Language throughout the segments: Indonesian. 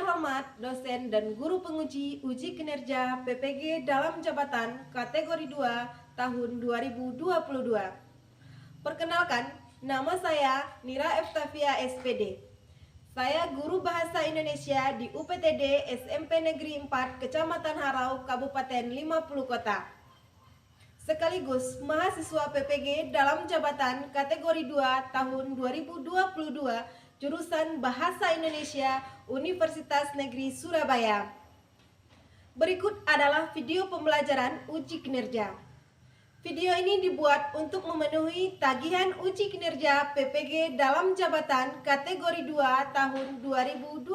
terhormat dosen dan guru penguji uji kinerja PPG dalam jabatan kategori 2 tahun 2022. Perkenalkan, nama saya Nira Eftafia SPD. Saya guru bahasa Indonesia di UPTD SMP Negeri 4 Kecamatan Harau, Kabupaten 50 Kota. Sekaligus mahasiswa PPG dalam jabatan kategori 2 tahun 2022 jurusan Bahasa Indonesia Universitas Negeri Surabaya. Berikut adalah video pembelajaran uji kinerja. Video ini dibuat untuk memenuhi tagihan uji kinerja PPG dalam jabatan kategori 2 tahun 2022.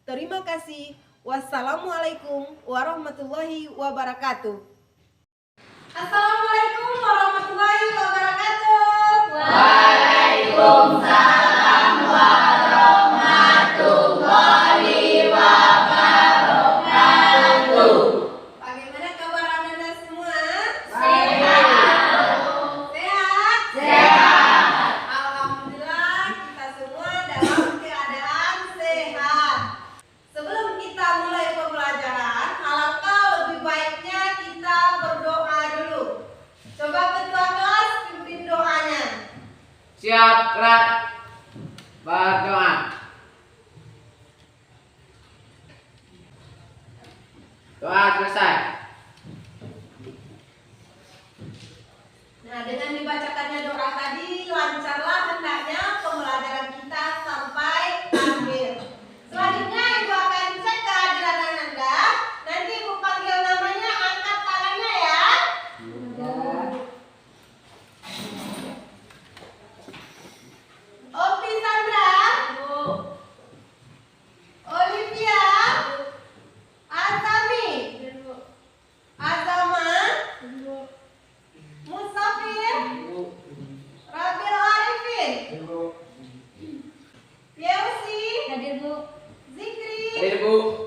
Terima kasih. Wassalamualaikum warahmatullahi wabarakatuh. Assalamualaikum warahmatullahi wabarakatuh. Waalaikumsalam warahmatullahi wabarakatuh. Bagaimana kabar Anda semua? Sehat. Sehat? Sehat. Alhamdulillah kita semua dalam keadaan sehat. Sebelum kita mulai pembelajaran, alangkah lebih baiknya kita berdoa dulu. Coba ketua kelas pimpin doanya. Siap, gerak. Berdoa. Doa selesai. Nah, dengan dibacakannya doa tadi, lancarlah hendaknya pembelajaran kita sampai akhir. Selanjutnya Ibu akan cek kehadiran Anda. Nanti Ibu panggil namanya, angkat tangannya ya. Opi Sandra, Olivia, Azami, Azama, Musafir, Rabil Arifin, Yeusi, Zikri. Hadir, Bu.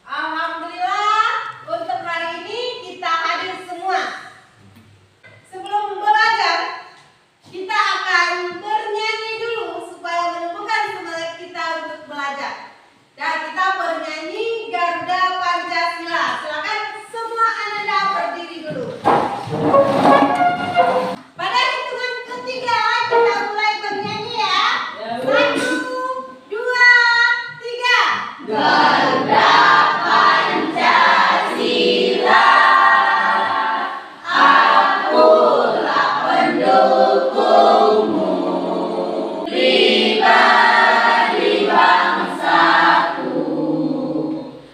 Alhamdulillah untuk hari ini kita hadir semua. Sebelum belajar, kita akan bernyanyi dulu supaya menumbuhkan semangat kita untuk belajar. Dan kita bernyanyi Garuda Pancasila. Silakan semua Anda berdiri dulu. Pada hitungan ketiga kita mulai bernyanyi ya. 1, 2, 3. Garuda Pancasila, akulah pendukungmu, pribadi bangsaku.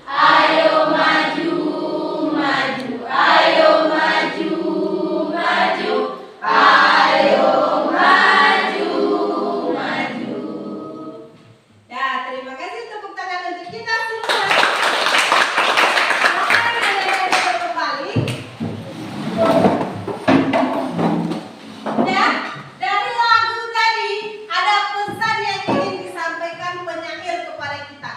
Ayo maju, maju, ayo maju, maju, ayo maju, maju. Ya, terima kasih, tepuk tangan untuk kita semua. Silakan Anda kembali. Ya, dari lagu tadi ada pesan yang ingin disampaikan penyair kepada kita.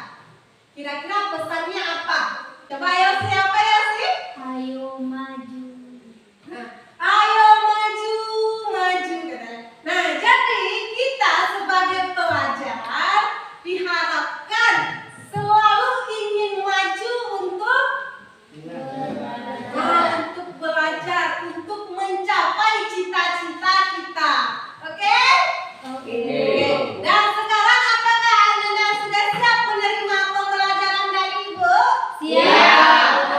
Kira-kira pesannya apa? Coba Yosi, apa Yosi? Ayo maju. Nah, ayo maju, maju katanya. Nah, jadi kita sebagai pelajar diharapkan selalu ingin maju untuk belajar, untuk mencapai cita-cita kita. Oke? Oke. Dan sekarang apakah Anda sudah siap menerima pembelajaran dari Ibu? Siap.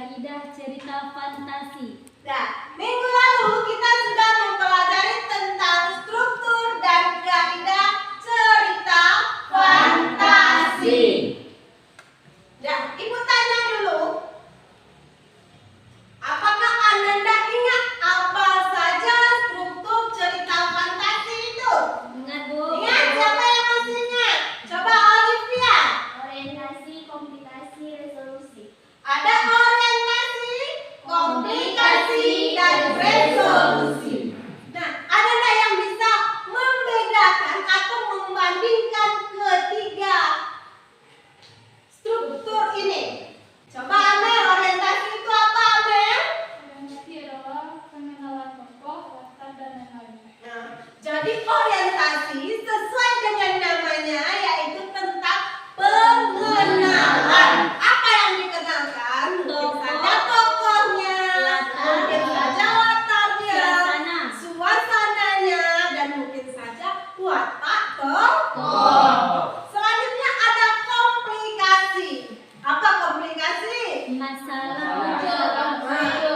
kaidah cerita fantasi. Nah, minggu lalu kita sudah mempelajari tentang struktur dan kaidah cerita fantasi. Nah, Ibu tanya dulu, apakah Ananda ingat apa saja struktur cerita fantasi itu? Ingat, Bu? Ingat, siapa yang masih ingat? Coba Olivia. Orientasi, komplikasi, resolusi. Ada orientasi, komplikasi, dan resolusi. Nah, ada nggak yang bisa membedakan atau membandingkan ketiga struktur ini? Coba Amel, orientasi itu apa Amel? Orientasi adalah pengenalan tokoh, latar, dan lain-lain. Nah, jadi orientasi sesuai dengan namanya yaitu tentang pengenalan. Apa yang dikenalkan? Mungkin saja tokohnya, mungkin saja latarnya, suasananya, dan mungkin saja watak tokoh. Selanjutnya ada komplikasi. Apa komplikasi? Masalah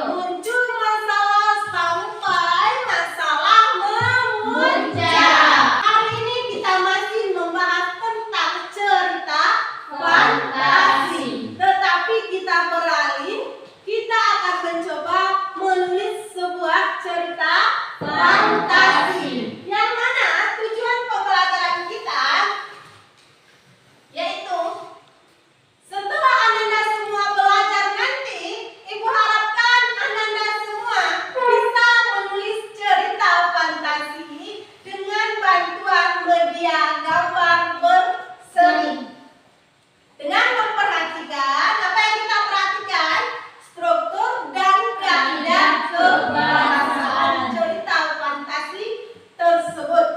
Muncul masalah sampai masalah memuncak. Hari ini kita masih membahas tentang cerita fantasi. Tetapi kita beralih, kita akan mencoba menulis sebuah cerita fantasi. Yang mana tujuan pembelajaran kita yaitu setelah Ananda semua belajar nanti, Ibu harapkan Ananda semua bisa menulis cerita fantasi dengan bantuan media gambar berseri. Dengan memperhatikan apa yang kita perhatikan, struktur dan kaidah kebahasaan cerita fantasi tersebut.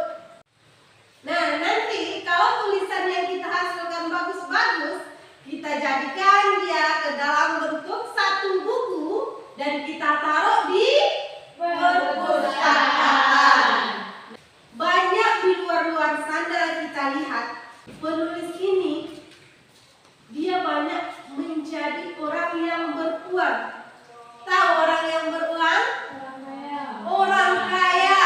Nah, nanti kalau tulisan yang kita hasilkan bagus-bagus, kita jadikan dia ke dalam bentuk satu buku dan kita taruh di perpustakaan. Banyak di luar-luar sana kita lihat penulis ini dia banyak menjadi orang yang beruang. Tahu orang yang beruang? Orang kaya.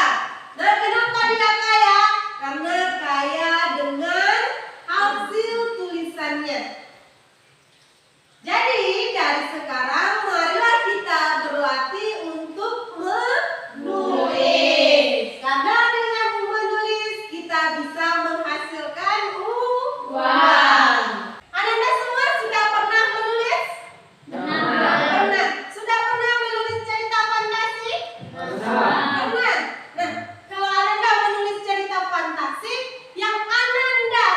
Nah, kenapa dia kaya? Karena kaya dengan hasil tulisannya. Jadi dari sekarang marilah kita berlatih untuk menulis. Karena dengan menulis kita bisa menghasilkan uang. Ananda semua sudah pernah menulis? Pernah. Sudah pernah menulis cerita fantasi? Pernah. Nah, kalau Ananda menulis cerita fantasi, yang Ananda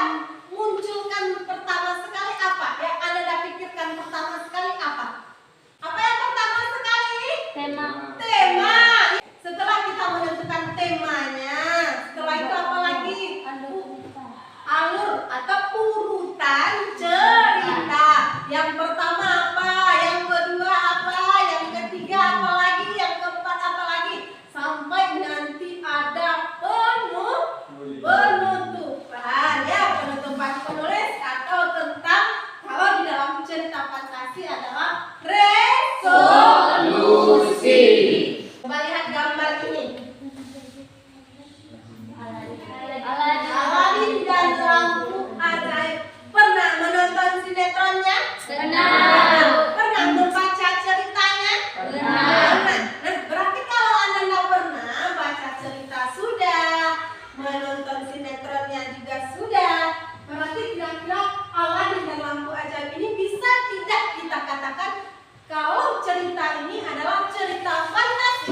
munculkan pertama sekali apa? Yang Ananda pikirkan pertama sekali apa? Apa yang pertama sekali? tema. Tema. Setelah kita menentukan temanya, setelah itu apa lagi? Alur atau urutan cerita. Yang pertama apa? Yang kedua apa? Yang ketiga apa lagi? Yang keempat apa lagi? Sampai nanti ada penutupan, ya, penutupan penulis atau tentang kalau di dalam cerita fantasi adalah resolusi. Coba lihat gambar ini. Aladin dan lampu ajaib. Pernah menonton sinetronnya? Benar. Pernah membaca ceritanya? Benar. Nah, berarti kalau Ananda pernah baca cerita sudah, menonton sinetronnya juga sudah, berarti kira-kira Aladin dan lampu ajaib ini bisa tidak kita katakan kalau cerita ini adalah cerita fantasi?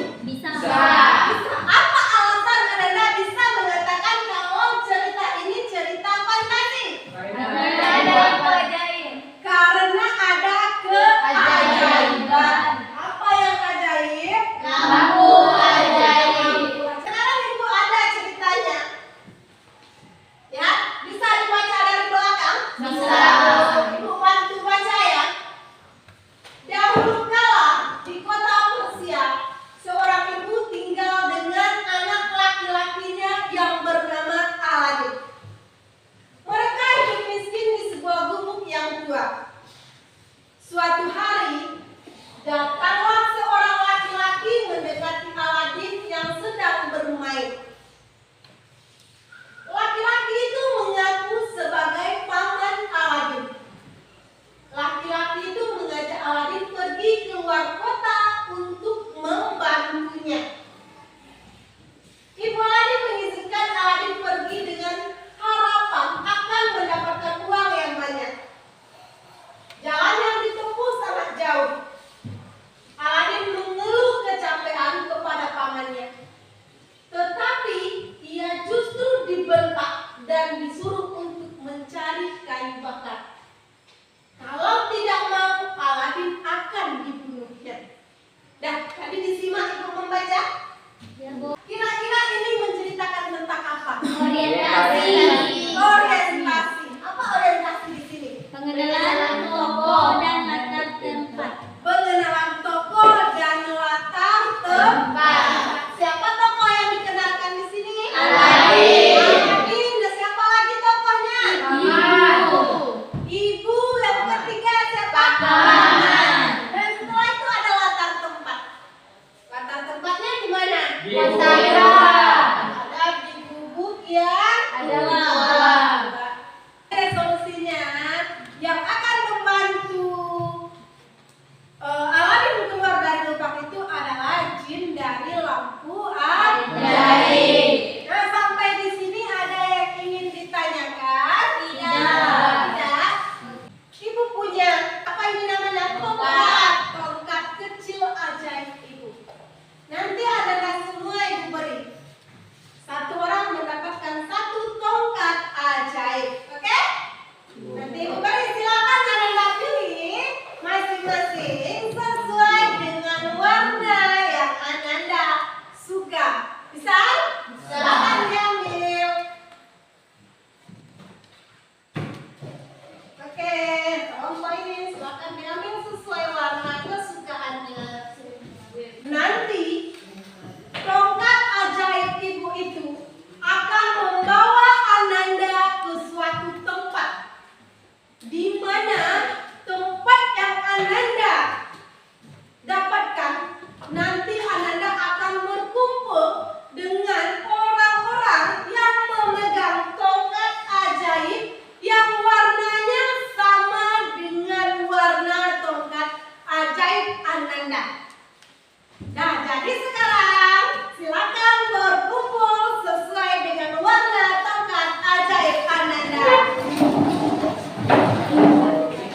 Nah, jadi sekarang silakan berkumpul sesuai dengan warna tongkat ajaib Ananda.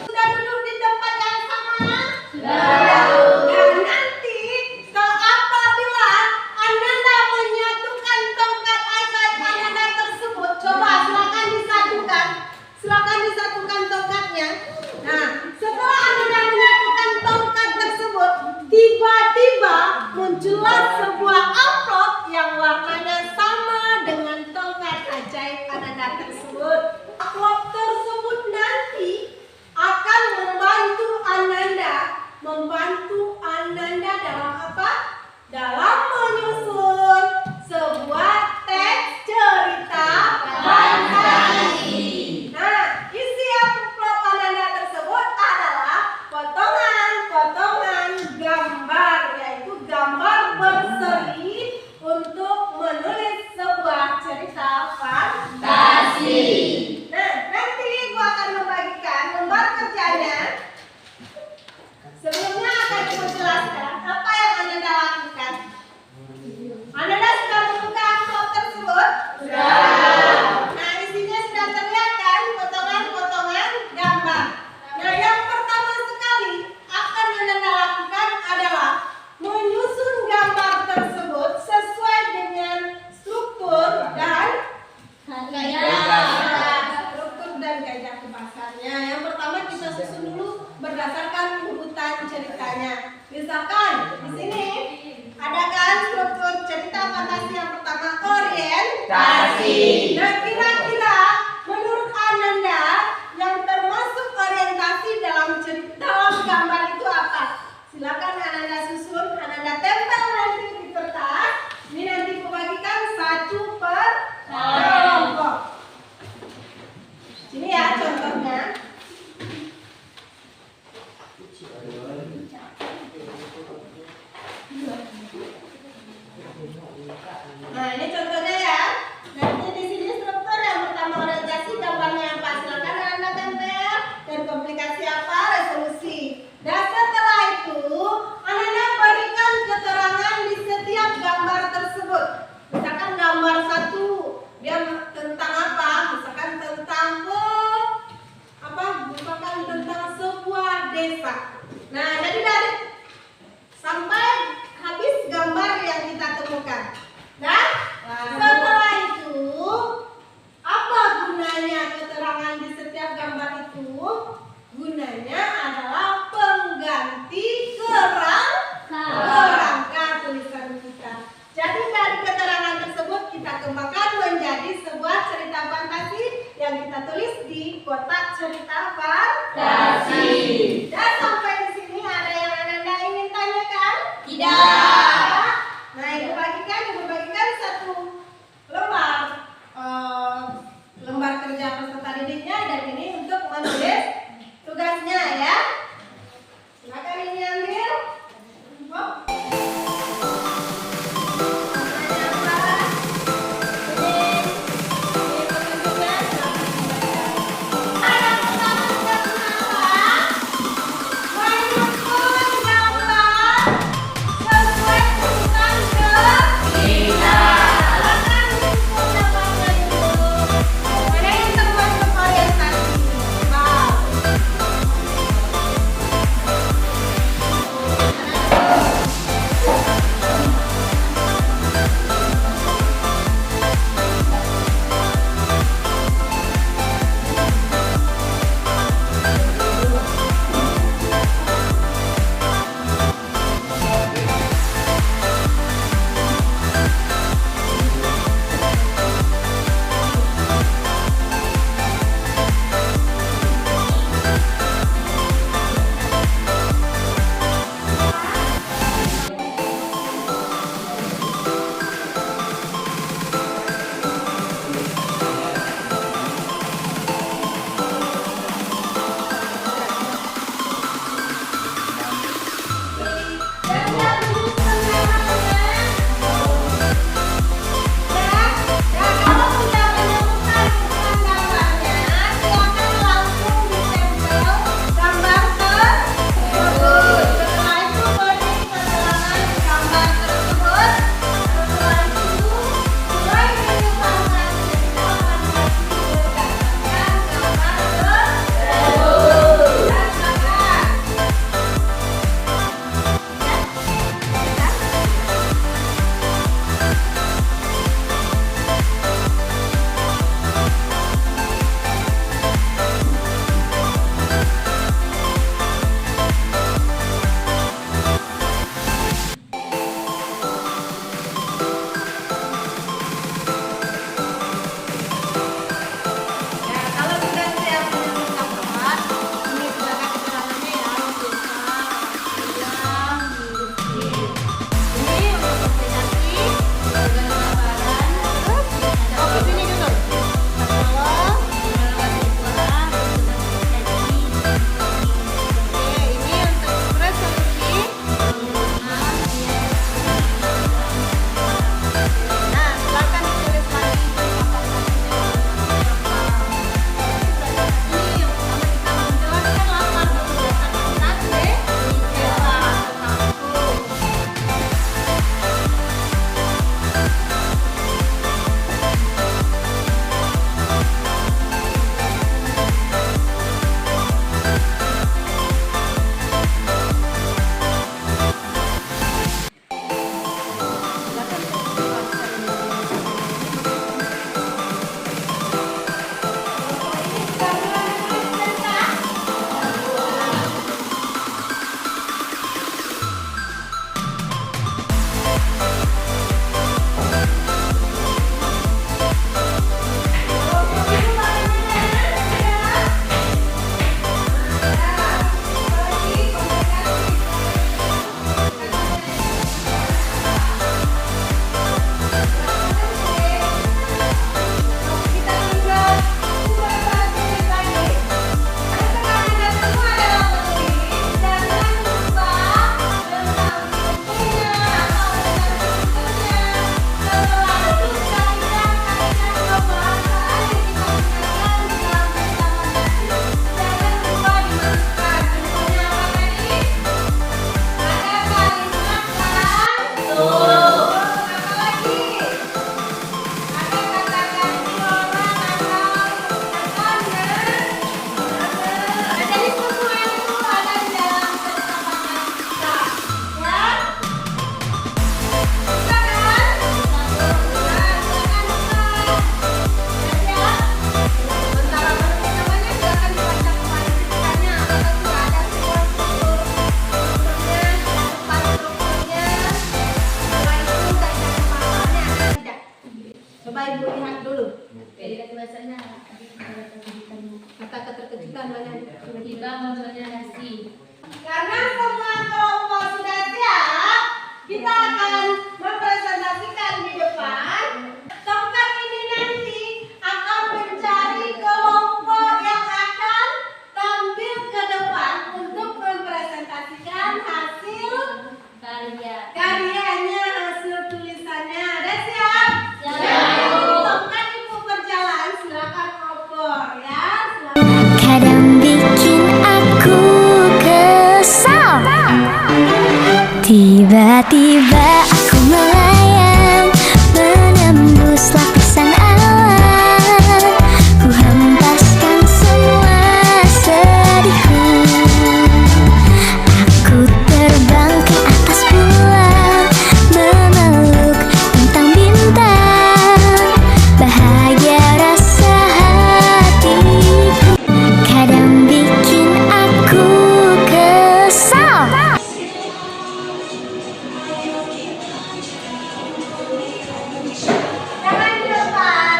Sudah duduk di tempat yang sama? Sudah. Dan nanti apabila Ananda menyatukan tongkat ajaib Ananda tersebut, coba silakan disatukan. Silakan disatukan tongkatnya. Nah, setelah Ananda menyatukan tongkat tersebut, tiba-tiba muncullah sebuah amplop yang warnanya sama dengan tongkat ajaib Ananda tersebut. Amplop tersebut nanti akan membantu Ananda dalam apa? Dalam menyusun sebuah teks cerita fantasi. Nah, isi amplop Ananda tersebut adalah potongan-potongan gambar, yaitu gambar berseri untuk menulis sebuah cerita fantasi. Nah, nanti gua akan membagikan lembar kerjanya. Sebelumnya akan aku jelaskan apa yang Ananda lakukan. Ananda sudah membuka amplop tersebut? Sudah. Nah, isinya sudah terlihat kan, potongan-potongan gambar. Nah, yang pertama sekali akan Ananda lakukan adalah menyusun gambar tersebut sesuai dengan struktur dan gaya pembahasannya. Yang pertama kita susun dulu berdasarkan urutan ceritanya. Misalkan di sini ada kan struktur cerita fantasi yang pertama orientasi. Nah, kira-kira menurut Ananda yang termasuk orientasi dalam gambar itu apa? Silakan Ananda susun, Ananda tempel nanti di kertas. Ini nanti kubagikan satu per kelompok. Ini ya contohnya. Nah, ini contohnya ya. Nanti di sini struktur yang pertama orientasi, gambarnya apa? Silakan Anda tempel. Dan komplikasi apa? Resolusi. Dan setelah itu, Anda berikan keterangan di setiap gambar tersebut. Misalkan gambar 1, dia tentang apa? Misalkan tentang sebuah desa. Nah, jadi dari sampai habis gambar yang kita temukan. Dan setelah itu, apa gunanya keterangan di setiap gambar itu? Gunanya adalah pengganti kerangka tulisan kita. Jadi dari keterangan tersebut kita kembangkan menjadi sebuah cerita fantasi yang kita tulis di kotak cerita fantasi. Dan sampai di sini ada yang Ananda ingin tanyakan? Tidak. Nah, ibu bagikan satu lembar kerja peserta didiknya, dan ini untuk menulis tugasnya ya. Silakan ini ambil. Sesuai berorientasi. Karena semua kelompok sudah siap, kita akan mempresentasikan di depan. Tongkat ini nanti akan mencari kelompok yang akan tampil ke depan untuk mempresentasikan hasil karyanya, hasil tulisannya. Ada siap? Siap. Tongkat ibu berjalan, silakan ngobrol ya. Kadang bikin aku kesal. Tiba-tiba aku melayang, menembus lapisan awan. Ku hempaskan semua sedihku. Aku terbang ke atas bulan, memeluk bintang-bintang. Bahagia rasa hatiku. Kadang bikin aku kesal. Jangan di depan.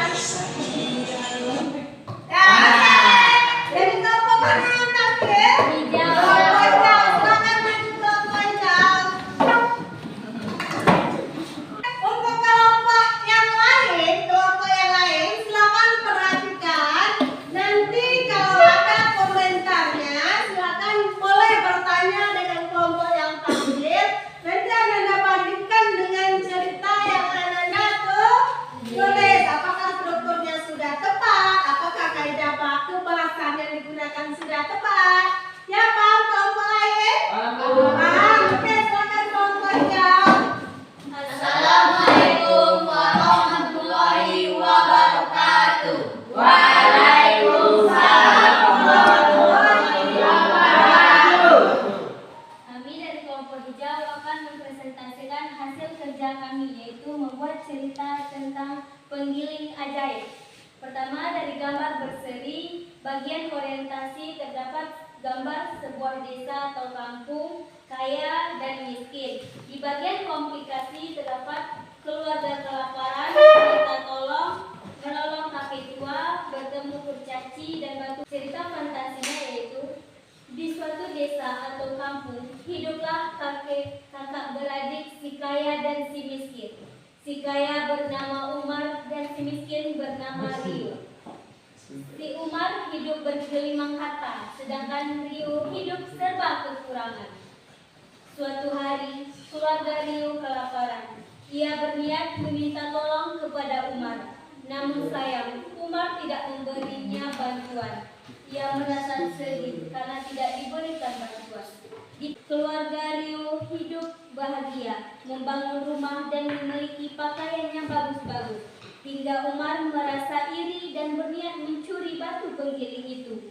Dari kelompok mana yang tampil? Kelompok hijau. Silakan maju kelompok hijau. Untuk kelompok yang lain, silakan perhatikan. Nanti kalau ada komentarnya, silakan boleh bertanya dengan kelompok yang tampil. Nanti Anda bandingkan dengan cerita yang Anda tulis. Apakah strukturnya sudah tepat? Apakah kaidah baku bahasan yang digunakan sudah tepat? Ya, paham kelompok lain? Paham. Oke, silakan kelompok hijau. Assalamualaikum warahmatullahi wabarakatuh. Kami dari kelompok hijau akan mempresentasikan hasil kerja kami, yaitu membuat cerita tentang penggiling ajaib. Pertama, dari gambar berseri, bagian orientasi terdapat gambar sebuah desa atau kampung kaya dan miskin. Di bagian komplikasi terdapat keluarga kelaparan, minta tolong, menolong kakek tua, bertemu kurcaci dan batu. Cerita fantasinya yaitu di suatu desa atau kampung hiduplah kakak beradik si kaya dan si miskin. Si kaya bernama Umar dan si miskin bernama Rio. Si Umar hidup bergelimang harta, sedangkan Rio hidup serba kekurangan. Suatu hari, keluarga Rio kelaparan. Ia berniat meminta tolong kepada Umar. Namun sayang, Umar tidak memberinya bantuan. Ia merasa sedih karena tidak diberikan bantuan. Di keluarga Rio hidup bahagia, membangun rumah dan memiliki pakaian yang bagus-bagus. Hingga Umar merasa iri dan berniat mencuri batu penggiling itu.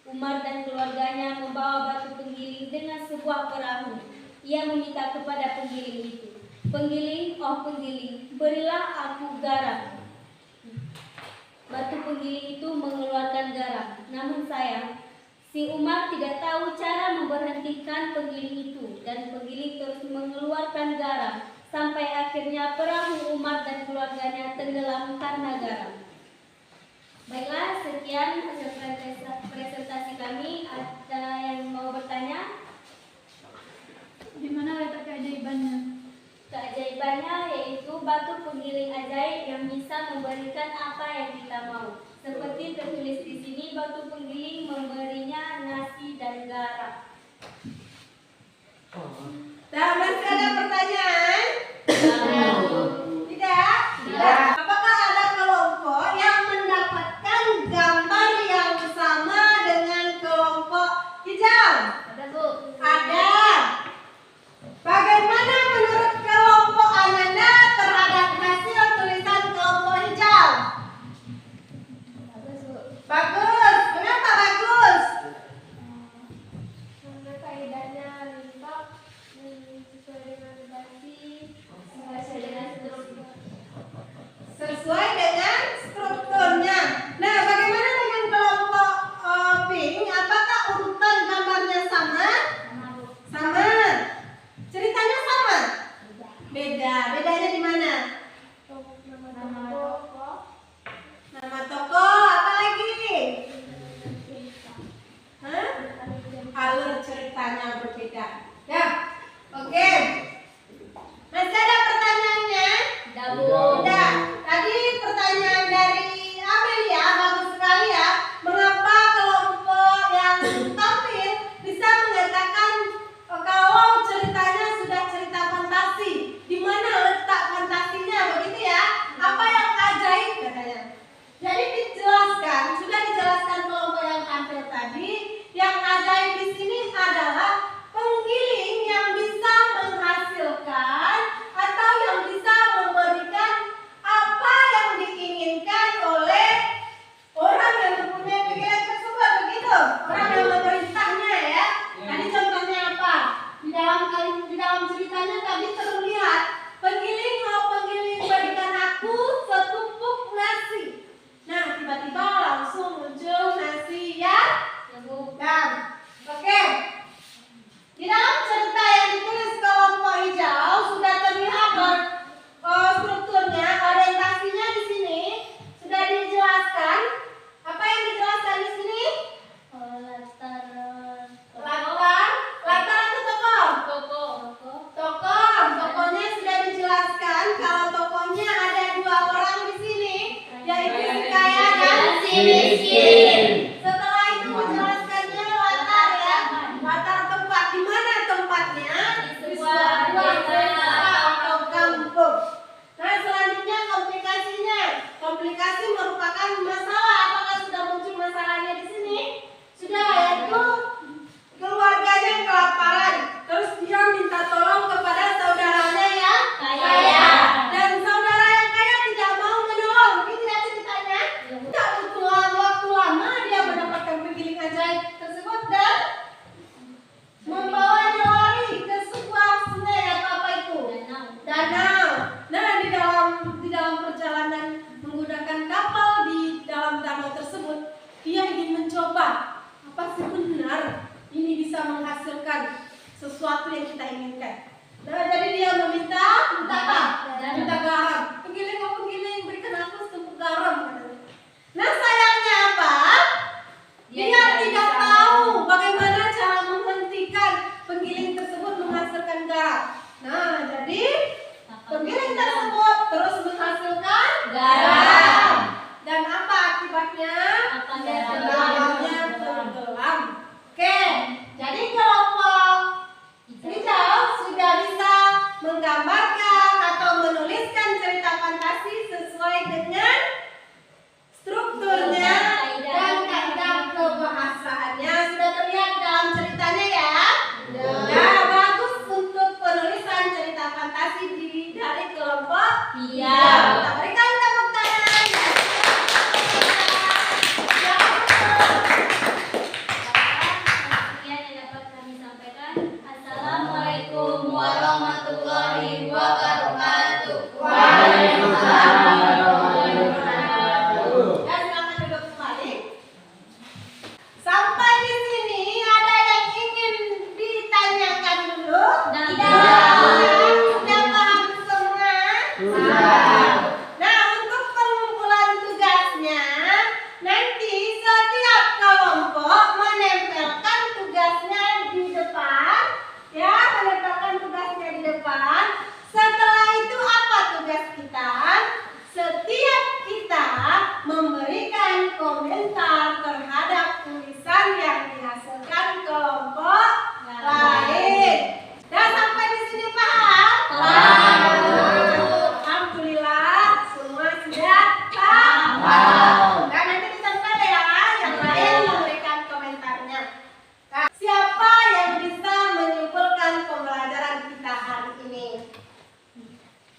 Umar dan keluarganya membawa batu penggiling dengan sebuah perahu. Ia meminta kepada penggiling itu, "Penggiling, oh penggiling, berilah aku garam." Batu penggiling itu mengeluarkan garam. Namun sayang, si Umar tidak tahu cara memberhentikan penggiling itu, dan penggiling terus mengeluarkan garam sampai akhirnya perahu Umar dan keluarganya tenggelam karena garam. Baiklah, sekian hasil presentasi kami. Ada yang mau bertanya? Di mana letak keajaibannya? Keajaibannya yaitu batu penggiling ajaib yang bisa memberikan apa yang kita mau. Seperti tertulis di sini, batu penggiling memberinya nasi dan garam. Nah, masih ada pertanyaan? Tidak? Tidak. Apakah ada kelompok yang mendapatkan gambar yang sama dengan kelompok hijau? Ada, Bu. Ada. Bagaimana menurut kelompok Ananda terhadap hasil tulisan kelompok hijau? Bagus, Bu. Bagus. Kenapa bagus? Karena kaidahnya lengkap sesuai sesuatu yang kita inginkan. Nah, jadi dia meminta apa? Minta garam. Penggiling, oh penggiling, berikan aku setumpuk garam. Nah, sayangnya apa? Dia tidak tahu bagaimana cara menghentikan penggiling tersebut menghasilkan garam. Nah, jadi penggiling tersebut terus menghasilkan garam. Dan apa akibatnya? Garamnya tenggelam. Oke, jadi kelompok hijau sudah bisa menggambarkan atau menuliskan cerita fantasi sesuai dengan strukturnya dan kaidah kebahasaannya. Sudah terlihat dalam ceritanya ya? Ya, bagus untuk penulisan cerita fantasi dari kelompok hijau. Kita berikan tepuk tangan. Sekian yang dapat kami sampaikan. Assalamualaikum warahmatullahi wabarakatuh. Waalaikumsalam warahmatullahi wabarakatuh. Ya, silakan duduk kembali. Sampai di sini ada yang ingin ditanyakan dulu? Sudah paham semua? Sudah. Nah, untuk pengumpulan tugasnya, nanti setiap kelompok menempelkan tugasnya di depan. Ya, menempelkan tugasnya di depan. Setelah itu apa tugas kita? Setiap kita memberikan komentar terhadap tulisan yang dihasilkan kelompok lain. Nah, sampai di sini paham? Paham. Alhamdulillah, semua sudah paham. Dan nanti ditempel ya, yang lain memberikan komentarnya. Nah, siapa yang bisa menyimpulkan pembelajaran kita hari ini?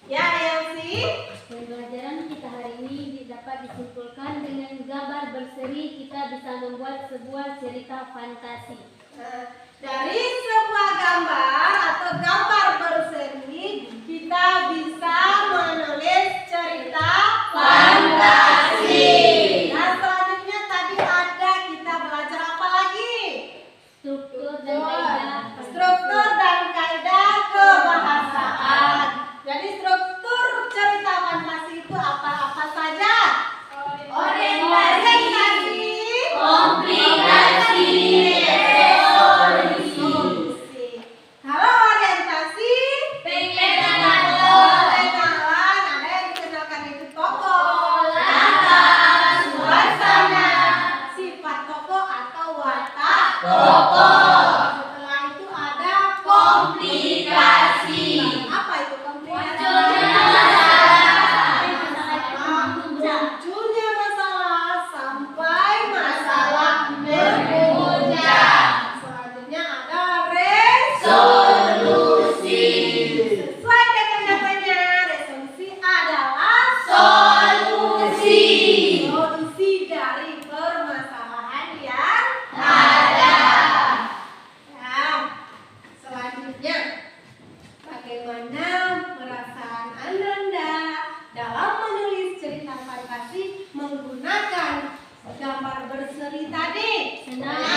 Ya, Elsie. Pembelajaran kita hari ini dapat disimpulkan dengan gambar berseri kita bisa membuat sebuah cerita fantasi. Dari sebuah gambar atau gambar berseri kita bisa menulis cerita fantasi. Nah, selanjutnya tadi ada kita belajar apa lagi? Struktur dan kaidah kebahasaan. Jadi struktur cerita fantasi itu apa saja? Orientasi, komplikasi, resolusi. Kalau orientasi, kenalan, ada yang dikenalkan itu tokoh, latar, suasana, sifat tokoh atau watak tokoh. Setelah itu ada komplikasi. Apa itu komplikasi? Munculnya masalah sampai masalah berpuncak. Selanjutnya ada resolusi. Sesuai dengan namanya, resolusi adalah solusi. Solusi dari permasalahan yang ada. Nah, selanjutnya bagaimana perasaan Ananda dalam menulis cerita fantasi menggunakan gambar berseri tadi? Senang.